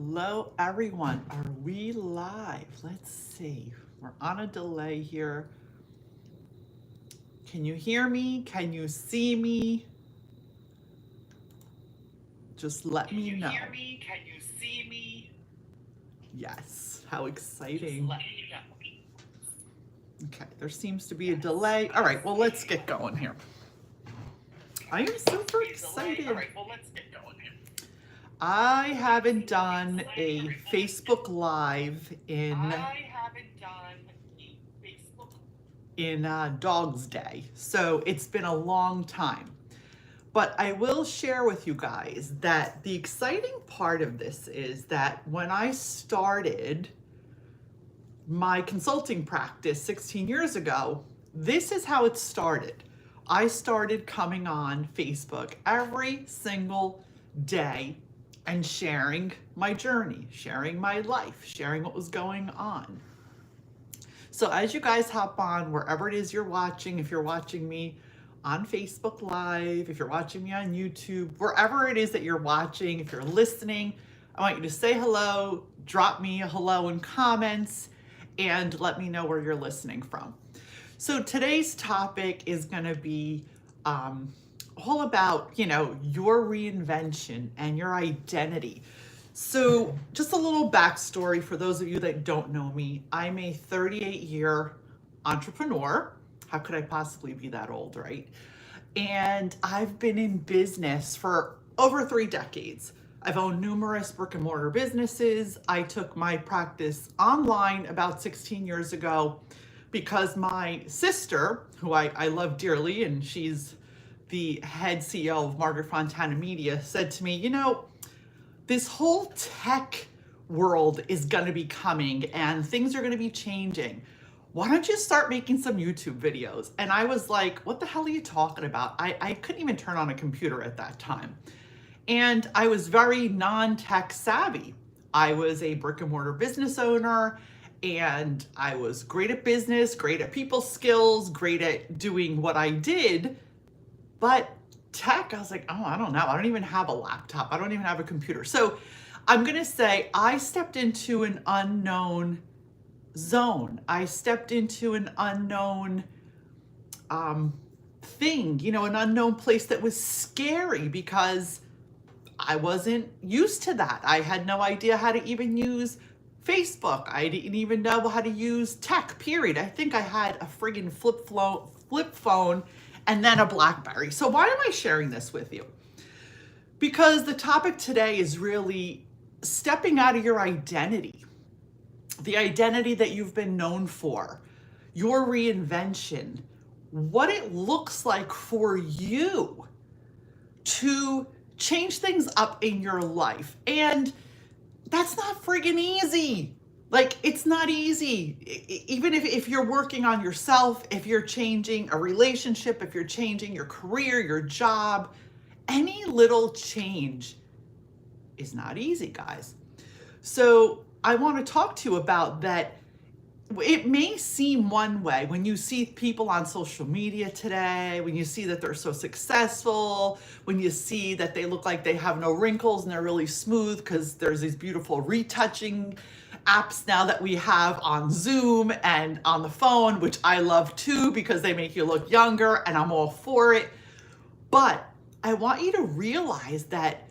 Hello, everyone. Are we live? Let's see. We're on a delay here. Can you hear me? Can you see me? Just let me know. Can you hear me? Can you see me? Yes. How exciting. Just let me know. Okay, there seems to be a delay. All right, well, let's get going here. I am super excited. All right, well, let's get going here. I haven't done a Facebook Live in Dog's Day, so it's been a long time. But I will share with you guys that the exciting part of this is that when I started my consulting practice 16 years ago, this is how it started. I started coming on Facebook every single day and sharing my journey, sharing my life, sharing what was going on. So as you guys hop on, wherever it is you're watching, if you're watching me on Facebook Live, if you're watching me on YouTube, wherever it is that you're watching, if you're listening, I want you to say hello, drop me a hello in comments, and let me know where you're listening from. So today's topic is going to be all about, your reinvention and your identity. So just a little backstory for those of you that don't know me. I'm a 38-year entrepreneur. How could I possibly be that old, right? And I've been in business for over 3 decades. I've owned numerous brick and mortar businesses. I took my practice online about 16 years ago because my sister, who I love dearly, and she's the head CEO of Margaret Fontana Media, said to me, this whole tech world is going to be coming and things are going to be changing. Why don't you start making some YouTube videos? And I was like, what the hell are you talking about? I couldn't even turn on a computer at that time. And I was very non-tech savvy. I was a brick and mortar business owner, and I was great at business, great at people skills, great at doing what I did. But tech, I was like, I don't know. I don't even have a laptop. I don't even have a computer. So I'm going to say I stepped into an unknown zone. I stepped into an unknown thing, an unknown place that was scary because I wasn't used to that. I had no idea how to even use Facebook. I didn't even know how to use tech, period. I think I had a friggin' flip phone and then a BlackBerry. So why am I sharing this with you? Because the topic today is really stepping out of your identity, the identity that you've been known for, your reinvention, what it looks like for you to change things up in your life. And that's not friggin' easy. Like, it's not easy. Even if you're working on yourself, if you're changing a relationship, if you're changing your career, your job, any little change is not easy, guys. So I want to talk to you about that. It may seem one way when you see people on social media today, when you see that they're so successful, when you see that they look like they have no wrinkles and they're really smooth because there's these beautiful retouching apps now that we have on Zoom and on the phone, which I love too because they make you look younger and I'm all for it. But I want you to realize that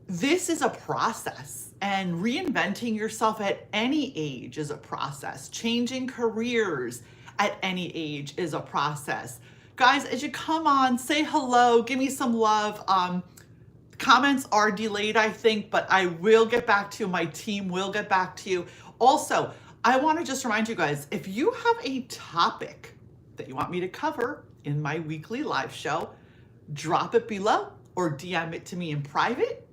this is a process, and reinventing yourself at any age is a process. Changing careers at any age is a process. Guys, as you come on, say hello, give me some love. Comments are delayed, I think, but I will get back to you. My team will get back to you. Also, I want to just remind you guys, if you have a topic that you want me to cover in my weekly live show, drop it below or DM it to me in private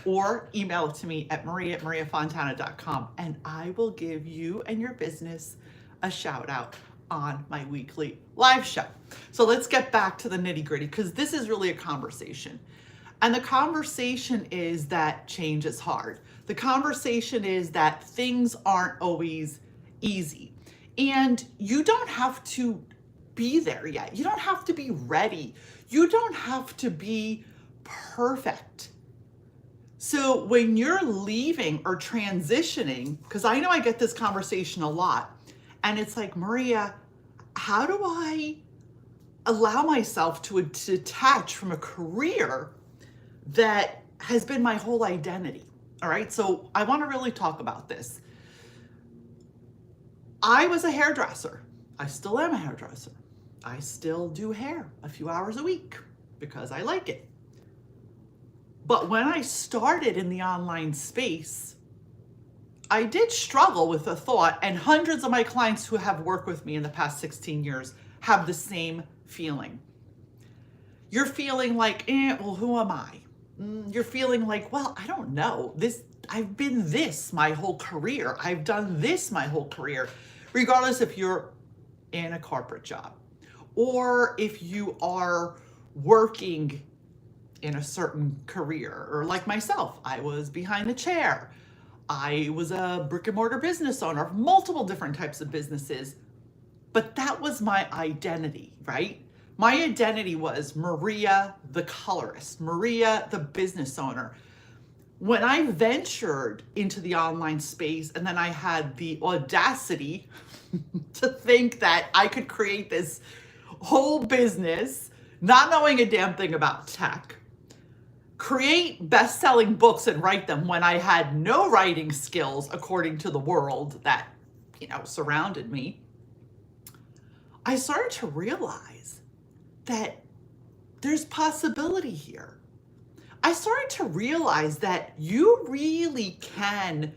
or email it to me at maria@mariafontana.com, and I will give you and your business a shout out on my weekly live show. So let's get back to the nitty gritty because this is really a conversation. And the conversation is that change is hard. The conversation is that things aren't always easy. And you don't have to be there yet. You don't have to be ready. You don't have to be perfect. So when you're leaving or transitioning, because I know I get this conversation a lot, and it's like, Maria, how do I allow myself to detach from a career that has been my whole identity? All right, so I want to really talk about this. I was a hairdresser. I still am a hairdresser. I still do hair a few hours a week because I like it. But when I started in the online space, I did struggle with the thought, and hundreds of my clients who have worked with me in the past 16 years have the same feeling. You're feeling like, well, who am I? You're feeling like, well, I don't know. I've been this my whole career. I've done this my whole career, regardless if you're in a corporate job or if you are working in a certain career, or like myself, I was behind the chair. I was a brick and mortar business owner of multiple different types of businesses, but that was my identity, right? My identity was Maria, the colorist, Maria, the business owner. When I ventured into the online space, and then I had the audacity to think that I could create this whole business, not knowing a damn thing about tech, create best-selling books and write them when I had no writing skills according to the world that, surrounded me, I started to realize that there's possibility here. I started to realize that you really can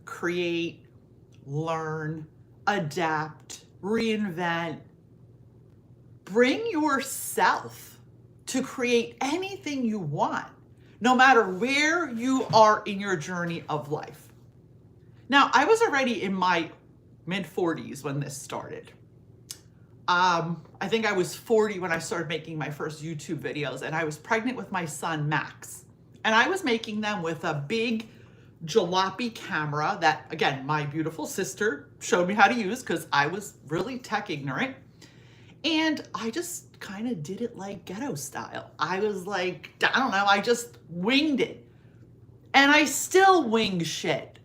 create, learn, adapt, reinvent, bring yourself to create anything you want, no matter where you are in your journey of life. Now, I was already in my mid-40s when this started. I think I was 40 when I started making my first YouTube videos, and I was pregnant with my son, Max. And I was making them with a big jalopy camera that, again, my beautiful sister showed me how to use because I was really tech ignorant. And I just kind of did it like ghetto style. I was like, I don't know, I just winged it. And I still wing shit.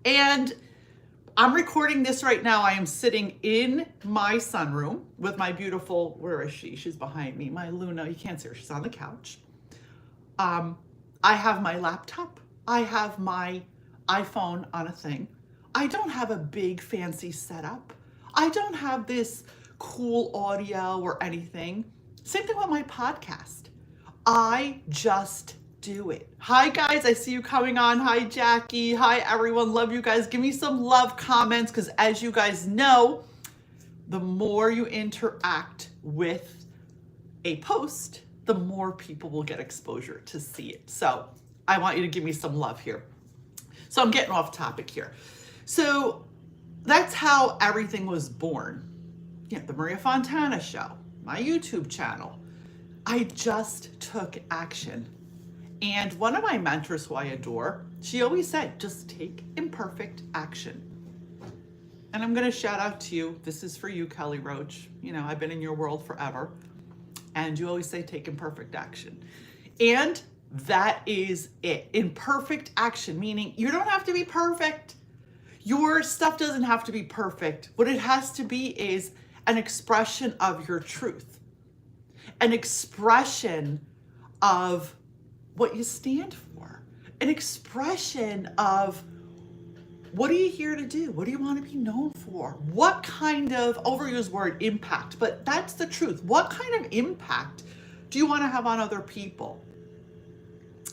And I'm recording this right now. I am sitting in my sunroom with my beautiful, where is she? She's behind me. My Luna, you can't see her. She's on the couch. I have my laptop. I have my iPhone on a thing. I don't have a big fancy setup. I don't have this cool audio or anything. Same thing with my podcast. I just do it. Hi guys, I see you coming on. Hi Jackie. Hi everyone. Love you guys. Give me some love comments, because as you guys know, the more you interact with a post, the more people will get exposure to see it. So I want you to give me some love here. So I'm getting off topic here. So that's how everything was born. The Maria Fontana show, my YouTube channel. I just took action. And one of my mentors who I adore, she always said, just take imperfect action. And I'm going to shout out to you. This is for you, Kelly Roach. I've been in your world forever. And you always say, take imperfect action. And that is it. Imperfect action, meaning you don't have to be perfect. Your stuff doesn't have to be perfect. What it has to be is an expression of your truth, an expression of what you stand for, an expression of what are you here to do? What do you want to be known for? What kind of, overused word, impact, but that's the truth. What kind of impact do you want to have on other people?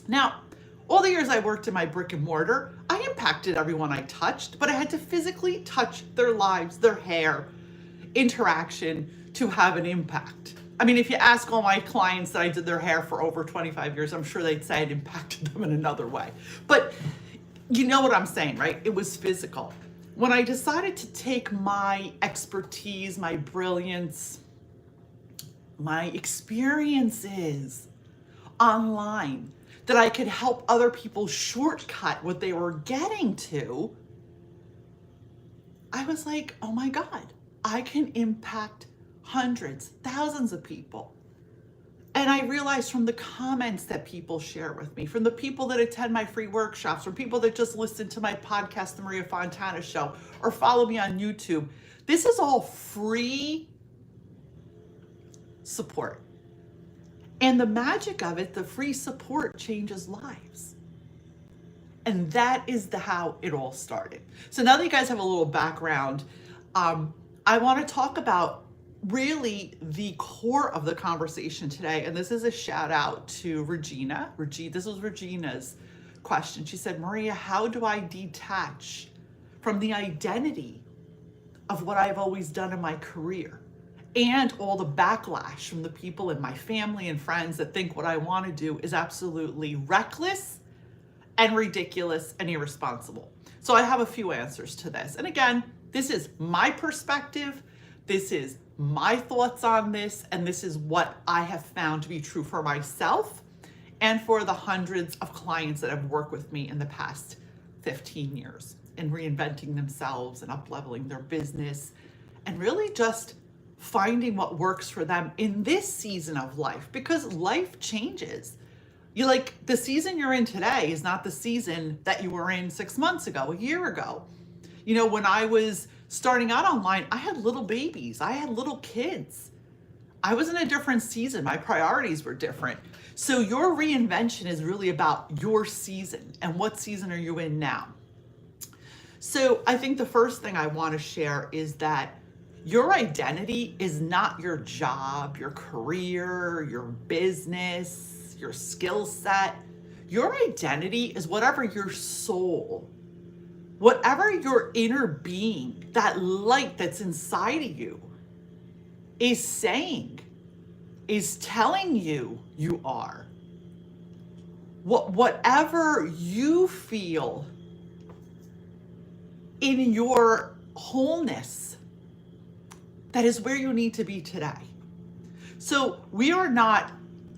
Now, all the years I worked in my brick and mortar, I impacted everyone I touched, but I had to physically touch their lives, their hair, interaction to have an impact. I mean, if you ask all my clients that I did their hair for over 25 years, I'm sure they'd say it impacted them in another way. But you know what I'm saying, right? It was physical. When I decided to take my expertise, my brilliance, my experiences online, that I could help other people shortcut what they were getting to, I was like, oh my God, I can impact hundreds, thousands of people. And I realize from the comments that people share with me, from the people that attend my free workshops, from people that just listen to my podcast, The Maria Fontana Show, or follow me on YouTube, this is all free support. And the magic of it, the free support changes lives. And that is how it all started. So now that you guys have a little background, I want to talk about really the core of the conversation today. And this is a shout out to Regina. This was Regina's question. She said, Maria, how do I detach from the identity of what I've always done in my career and all the backlash from the people in my family and friends that think what I want to do is absolutely reckless and ridiculous and irresponsible? So I have a few answers to this. And again, this is my perspective. This is my thoughts on this. And this is what I have found to be true for myself and for the hundreds of clients that have worked with me in the past 15 years in reinventing themselves and up-leveling their business and really just finding what works for them in this season of life, because life changes. The season you're in today is not the season that you were in 6 months ago, a year ago. When I was starting out online, I had little babies, I had little kids. I was in a different season. My priorities were different. So your reinvention is really about your season and what season are you in now. So I think the first thing I want to share is that your identity is not your job, your career, your business, your skill set. Your identity is whatever your soul, whatever your inner being, that light that's inside of you is saying, is telling you you are. Whatever you feel in your wholeness, that is where you need to be today. So we are not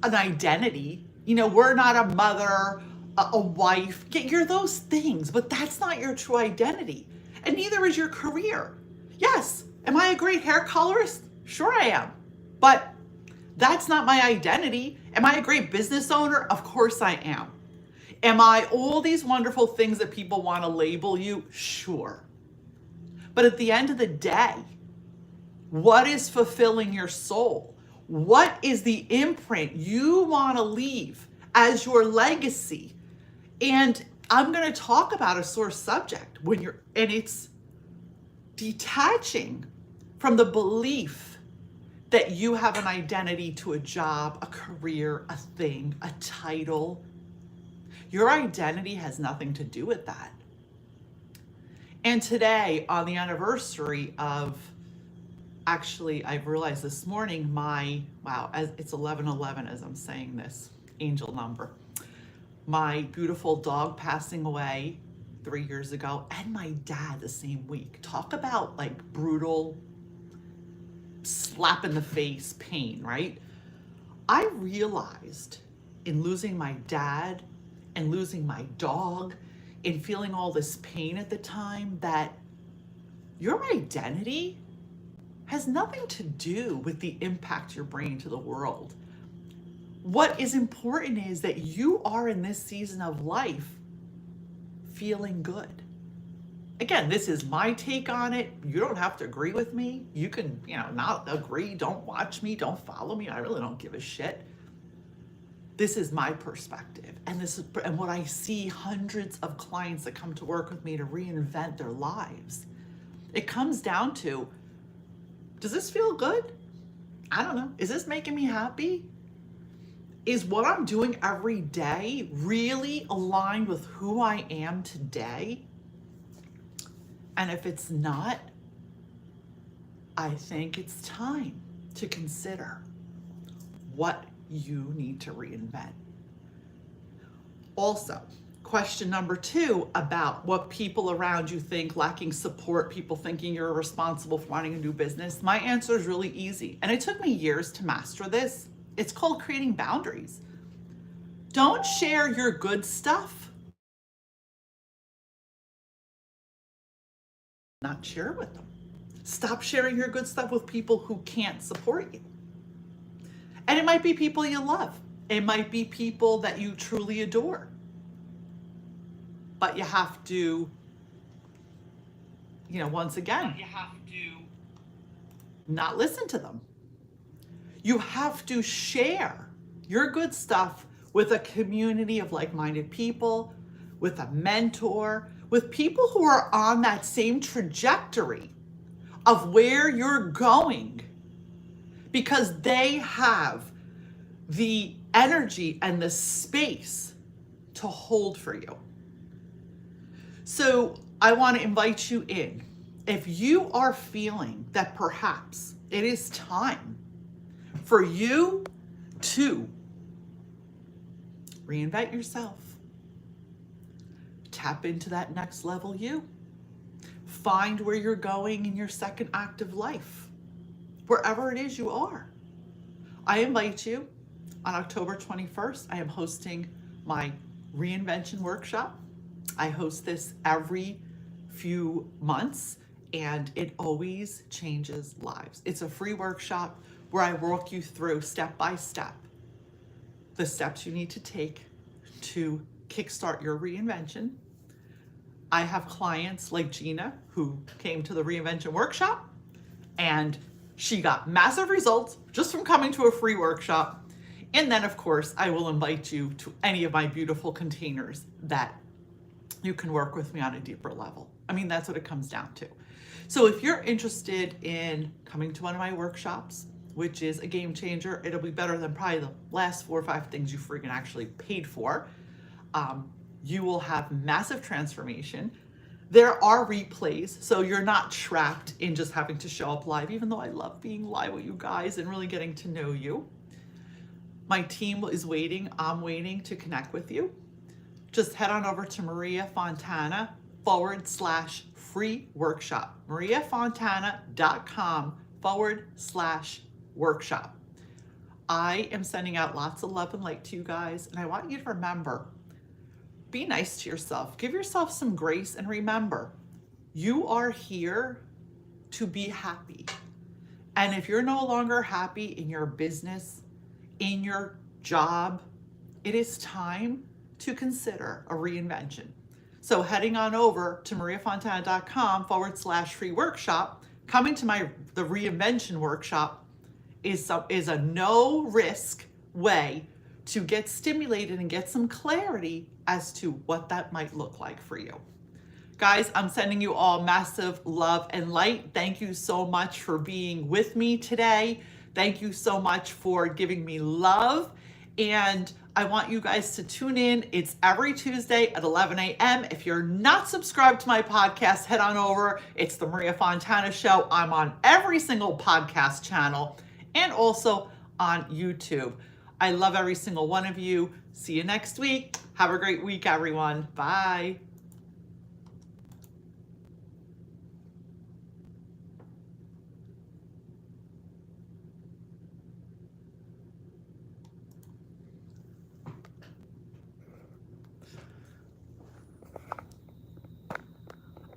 an identity. We're not a mother, a wife. You're those things, but that's not your true identity. And neither is your career. Yes, am I a great hair colorist? Sure I am. But that's not my identity. Am I a great business owner? Of course I am. Am I all these wonderful things that people want to label you? Sure. But at the end of the day, what is fulfilling your soul? What is the imprint you want to leave as your legacy? And I'm going to talk about a sore subject and it's detaching from the belief that you have an identity to a job, a career, a thing, a title. Your identity has nothing to do with that. And today, on the anniversary of, actually, I've realized this morning, it's 11/11 as I'm saying this, angel number. My beautiful dog passing away 3 years ago, and my dad the same week. Talk about brutal slap in the face pain, right? I realized in losing my dad and losing my dog and feeling all this pain at the time that your identity has nothing to do with the impact you're bringing to the world. What is important is that you are in this season of life feeling good. Again, this is my take on it. You don't have to agree with me. You can, not agree. Don't watch me. Don't follow me. I really don't give a shit. This is my perspective. And what I see hundreds of clients that come to work with me to reinvent their lives. It comes down to, does this feel good? I don't know. Is this making me happy? Is what I'm doing every day really aligned with who I am today? And if it's not, I think it's time to consider what you need to reinvent. Also, question number 2 about what people around you think, lacking support, people thinking you're irresponsible for wanting a new business. My answer is really easy. And it took me years to master this. It's called creating boundaries. Don't share your good stuff. Not share it with them. Stop sharing your good stuff with people who can't support you. And it might be people you love. It might be people that you truly adore. But you have to, once again, not listen to them. You have to share your good stuff with a community of like-minded people, with a mentor, with people who are on that same trajectory of where you're going, because they have the energy and the space to hold for you. So I want to invite you in. If you are feeling that perhaps it is time for you to reinvent yourself, tap into that next level you, find where you're going in your second act of life, wherever it is you are, I invite you on October 21st. I am hosting my reinvention workshop. I host this every few months, and it always changes lives. It's a free workshop where I walk you through step by step the steps you need to take to kickstart your reinvention. I have clients like Gina who came to the reinvention workshop and she got massive results just from coming to a free workshop. And then of course, I will invite you to any of my beautiful containers that you can work with me on a deeper level. I mean, that's what it comes down to. So if you're interested in coming to one of my workshops, which is a game changer, it'll be better than probably the last 4 or 5 things you freaking actually paid for. You will have massive transformation. There are replays, so you're not trapped in just having to show up live, even though I love being live with you guys and really getting to know you. My team is waiting. I'm waiting to connect with you. Just head on over to mariafontana.com/free workshop. mariafontana.com/workshop. I am sending out lots of love and light to you guys, and I want you to remember, be nice to yourself. Give yourself some grace, and remember, you are here to be happy. And if you're no longer happy in your business, in your job, it is time to consider a reinvention. So heading on over to mariafontana.com/free workshop, coming to the reinvention workshop is a no risk way to get stimulated and get some clarity as to what that might look like for you. Guys, I'm sending you all massive love and light. Thank you so much for being with me today. Thank you so much for giving me love. And I want you guys to tune in. It's every Tuesday at 11 a.m. If you're not subscribed to my podcast, head on over. It's the Maria Fontana Show. I'm on every single podcast channel and also on YouTube. I love every single one of you. See you next week. Have a great week, everyone. Bye.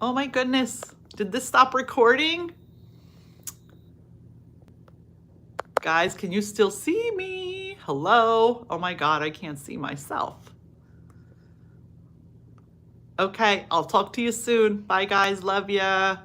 Oh my goodness. Did this stop recording? Guys, can you still see me? Hello? Oh my God, I can't see myself. Okay, I'll talk to you soon. Bye guys, love ya.